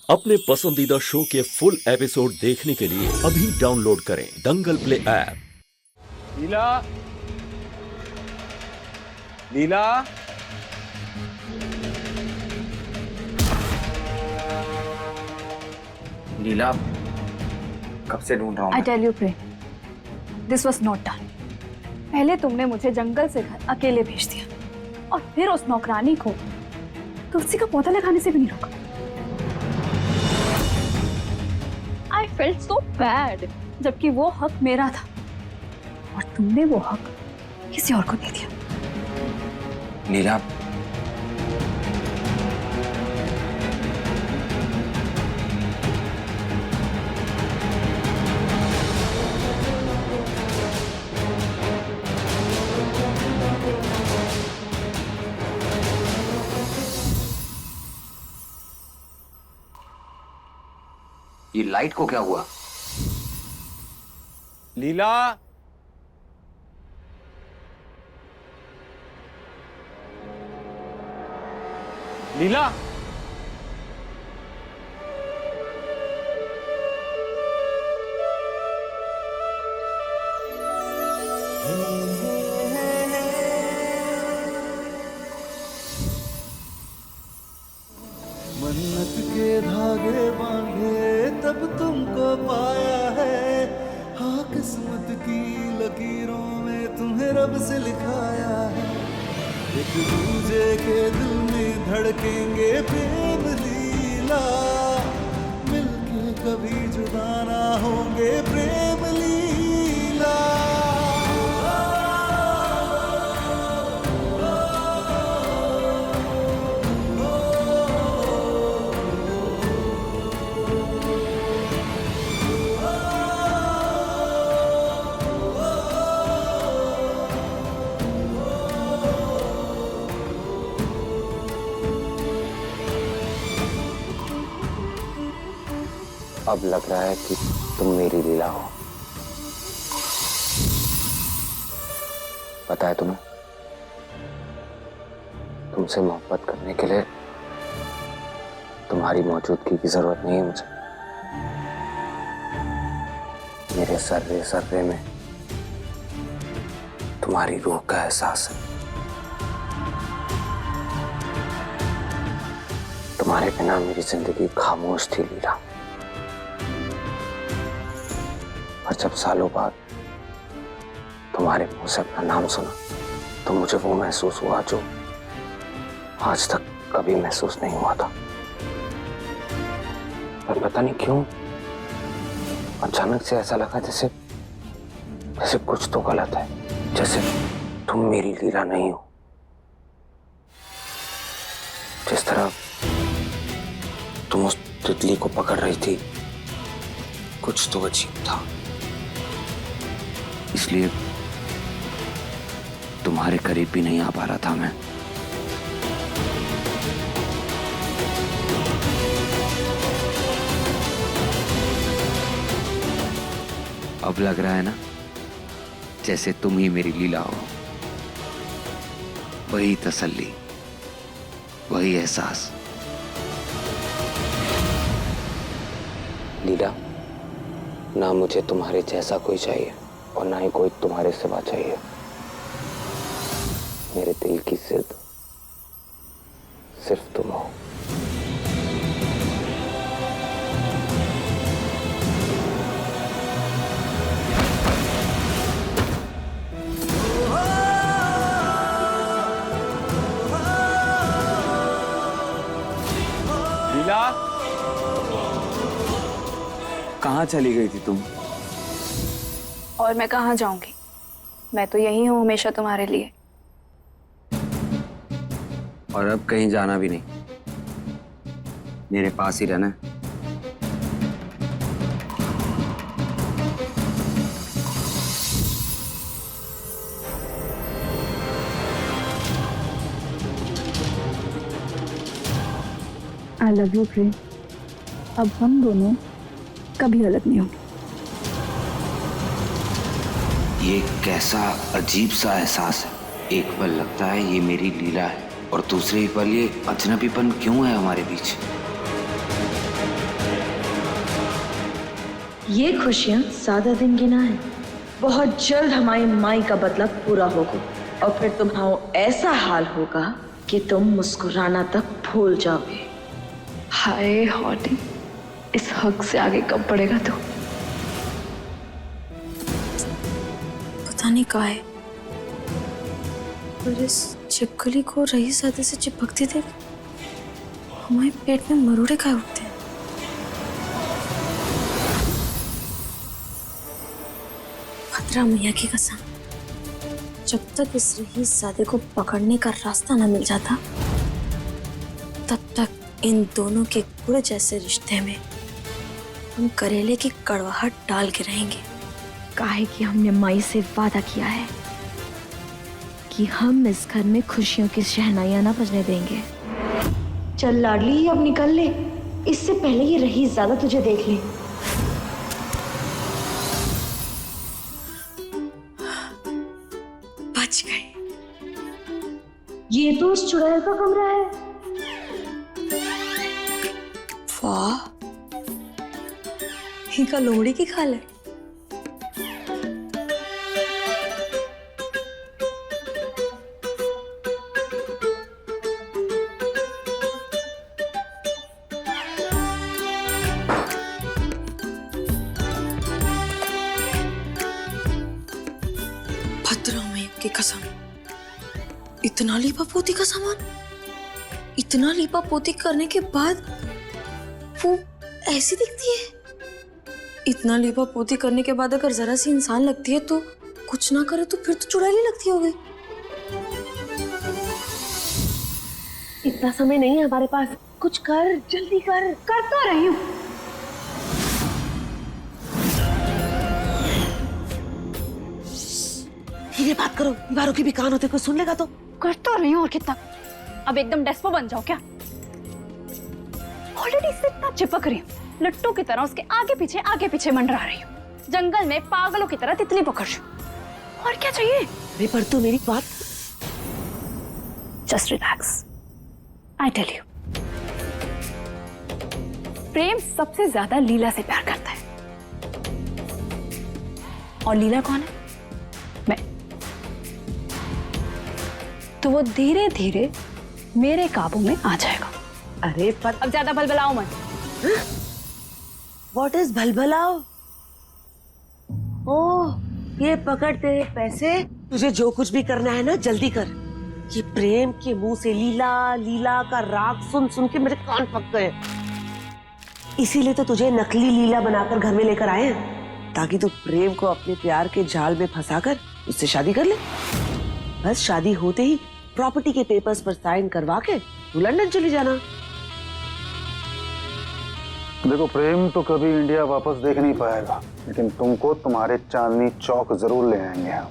अपने पसंदीदा शो के फुल एपिसोड देखने के लिए अभी डाउनलोड करें दंगल प्ले ऐप। लीला, लीला, लीला, कब से ढूंढ रहा हूँ I मैं? tell you, Prem, this was not done. पहले तुमने मुझे जंगल से घर अकेले भेज दिया और फिर उस नौकरानी को तुलसी का पौधा लगाने से भी नहीं रोका। I felt so bad, जबकि वो हक मेरा था और तुमने वो हक किसी और को दे दिया। लीला, ये लाइट को क्या हुआ? लीला, लीला, मन्नत के धागे बांधे तब तुमको पाया है, हाँ किस्मत की लकीरों में तुम्हें रब से लिखाया है। एक दूजे के दिल में धड़केंगे प्रेम लीला, मिलके कभी जुदा ना होंगे प्रेम लीला। अब लग रहा है कि तुम मेरी लीला हो। पता है तुम्हें, तुमसे मोहब्बत करने के लिए तुम्हारी मौजूदगी की जरूरत नहीं है मुझे। मेरे सर्रे सर्रे में तुम्हारी रूह का एहसास है। तुम्हारे बिना मेरी जिंदगी खामोश थी लीला, और जब सालों बाद तुम्हारे मुंह से अपना नाम सुना तो मुझे वो महसूस हुआ जो आज तक कभी महसूस नहीं हुआ था। पर पता नहीं क्यों अचानक से ऐसा लगा जैसे जैसे कुछ तो गलत है, जैसे तुम मेरी लीला नहीं हो। जिस तरह तुम उस तितली को पकड़ रही थी, कुछ तो अजीब था, इसलिए तुम्हारे करीब भी नहीं आ पा रहा था मैं। अब लग रहा है ना जैसे तुम ही मेरी लीला हो। वही तसल्ली, वही एहसास। लीला, ना मुझे तुम्हारे जैसा कोई चाहिए और ना ही कोई तुम्हारे सिवा चाहिए। मेरे दिल की जिद सिर्फ तुम हो। लीला, कहाँ चली गई थी तुम? और मैं कहाँ जाऊंगी? मैं तो यही हूँ हमेशा तुम्हारे लिए। और अब कहीं जाना भी नहीं, मेरे पास ही रहना है। I love you, प्रेम। अब हम दोनों कभी अलग नहीं होंगे। ये कैसा अजीब सा एहसास है। एक पल लगता है ये मेरी लीला है और दूसरे ही पल ये अजनबीपन क्यों है हमारे बीच। ये खुशियाँ सादा दिन गिना है। बहुत जल्द हमारी माई का बदला पूरा होगा और फिर तुम्हारा ऐसा हाल होगा कि तुम मुस्कुराना तक भूल जाओगे। हाय हॉटी, इस हक से आगे कब बढ़ेगा तू? पता नहीं कहाँ है, पर इस छिपकली को रईस दादा से चिपकती देख हमारे पेट में मरोड़े खाए उठते हैं। भद्रा मैया की कसम, जब तक इस रईस दादे को पकड़ने का रास्ता न मिल जाता तब तक इन दोनों के गुड़ जैसे रिश्ते में हम करेले की कड़वाहट डाल के रहेंगे। काहे कि हमने माई से वादा किया है कि हम इस घर में खुशियों की शहनाइयां ना बजने देंगे। चल लाडली, अब निकल ले, इससे पहले ये रईस ज्यादा तुझे देख ले। बच गए। ये तो उस चुड़ैल का कमरा है। वाह, इनका लोहड़ी की खाल है। भद्रा मैया की कसम, इतना लीपा पोती का सामान, इतना लीपा पोती करने के बाद वो ऐसी दिखती है। इतना लीपा पोती करने के बाद अगर जरा सी इंसान लगती है तो कुछ ना करे तो फिर तो चुड़ैली लगती होगी। इतना समय नहीं है हमारे पास, कुछ कर, जल्दी कर। कर तो रही हूँ। धीरे बात करो, दीवारों की भी कान होते, कोई सुन लेगा तो। कर तो रही हूँ, और कितना? अब एकदम डेस्पो बन जाओ क्या? ऑलरेडी इससे इतना चिपक रही हूँ, लट्टू की तरह उसके आगे पीछे मंडरा रही हूँ, जंगल में पागलों की तरह तितली पकड़ रही हूँ। और क्या चाहिए? अरे पर तू मेरी बात। Just relax, I tell you. प्रेम सबसे ज्यादा लीला से प्यार करता है, और लीला कौन है? मैं। तो वो धीरे धीरे मेरे काबू में आ जाएगा। अरे पर अब ज्यादा बलबलाओ मत। What is भलभलाओ? ओह, ये पकड़ तेरे पैसे। तुझे जो कुछ भी करना है ना जल्दी कर। ये प्रेम के मुंह से लीला लीला का राग सुन सुन के मेरे कान पक गए। इसीलिए तो तुझे नकली लीला बनाकर घर में लेकर आए हैं, ताकि तू प्रेम को अपने प्यार के जाल में फंसाकर उससे शादी कर ले। बस शादी होते ही प्रॉपर्टी के पेपर्स पर साइन करवा के तू लंदन चली जाना। देखो, प्रेम तो कभी इंडिया वापस देख नहीं पाएगा, लेकिन तुमको तुम्हारे चांदनी चौक जरूर ले आएंगे हम।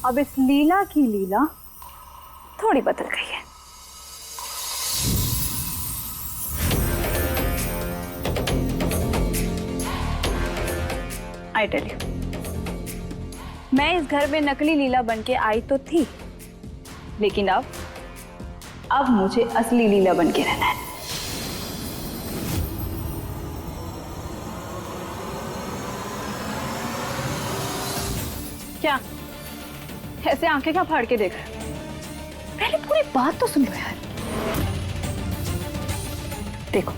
अब इस लीला की लीला थोड़ी बदल गई है। आई टेल यू, मैं इस घर में नकली लीला बन के आई तो थी, लेकिन अब मुझे असली लीला बन के रहना है। क्या ऐसे आंखें क्या फाड़ के देख रहे हो? पहले पूरी बात तो सुन लो यार। देखो,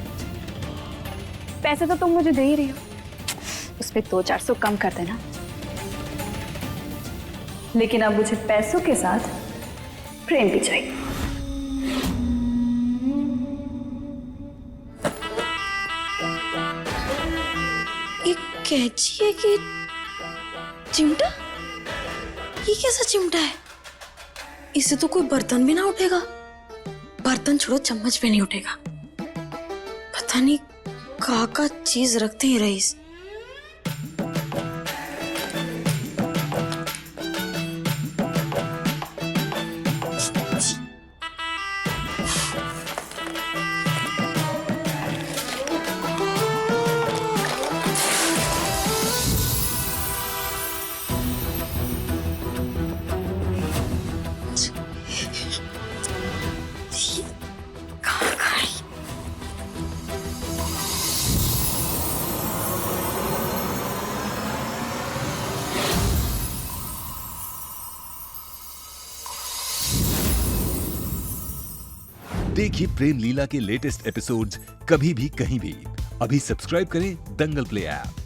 पैसे तो तुम मुझे दे ही रही हो, उस पे 200-400 कम कर देना, लेकिन अब मुझे पैसों के साथ प्रेम भी चाहिए। ये कैची है कि चिमटा? ये कैसा चिमटा है? इससे तो कोई बर्तन भी ना उठेगा। बर्तन छोड़ो, चम्मच भी नहीं उठेगा। पता नहीं कहाँ का चीज रखते हैं रईस। देखिए प्रेम लीला के लेटेस्ट एपिसोड्स कभी भी कहीं भी। अभी सब्सक्राइब करें दंगल प्ले ऐप।